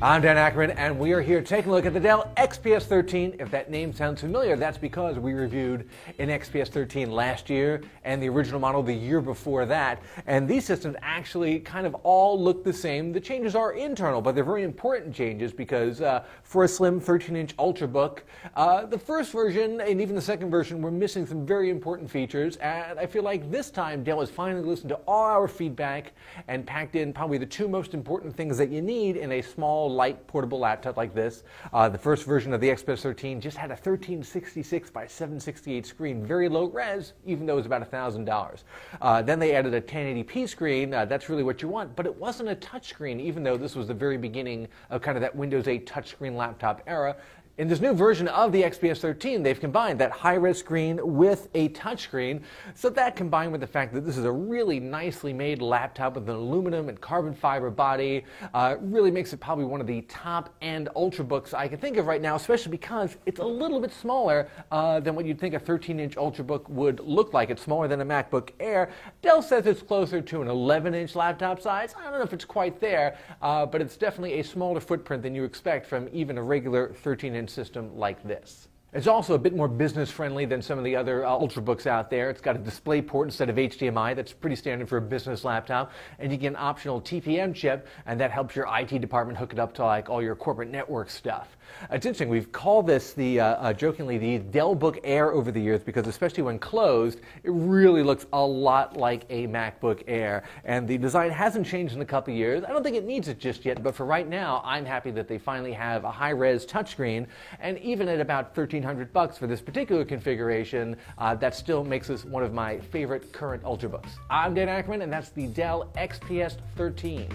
I'm Dan Ackerman, and we are here taking a look at the Dell XPS 13. If that name sounds familiar, that's because we reviewed an XPS 13 last year and the original model the year before that. And these systems actually kind of all look the same. The changes are internal, but they're very important changes because for a slim 13-inch Ultrabook, the first version and even the second version were missing some very important features. And I feel like this time Dell has finally listened to all our feedback and packed in probably the two most important things that you need in a small, light, portable laptop like this. The first version of the XPS 13 just had a 1366 by 768 screen, very low res, even though it was about $1,000. Then they added a 1080p screen. That's really what you want, but it wasn't a touchscreen, even though this was the very beginning of kind of that Windows 8 touchscreen laptop era. In this new version of the XPS 13, they've combined that high-res screen with a touchscreen. So that, combined with the fact that this is a really nicely made laptop with an aluminum and carbon fiber body, really makes it probably one of the top-end Ultrabooks I can think of right now, especially because it's a little bit smaller than what you'd think a 13-inch Ultrabook would look like. It's smaller than a MacBook Air. Dell says it's closer to an 11-inch laptop size. I don't know if it's quite there, but it's definitely a smaller footprint than you expect from even a regular 13-inch system like this. It's also a bit more business friendly than some of the other Ultrabooks out there. It's got a display port instead of HDMI. That's pretty standard for a business laptop. And you get an optional TPM chip, and that helps your IT department hook it up to like all your corporate network stuff. It's interesting. We've called this jokingly the Dell Book Air over the years because, especially when closed, it really looks a lot like a MacBook Air. And the design hasn't changed in a couple years. I don't think it needs it just yet, but for right now, I'm happy that they finally have a high-res touchscreen. And even at about $1,300 for this particular configuration, that still makes this one of my favorite current Ultrabooks. I'm Dan Ackerman, and that's the Dell XPS 13.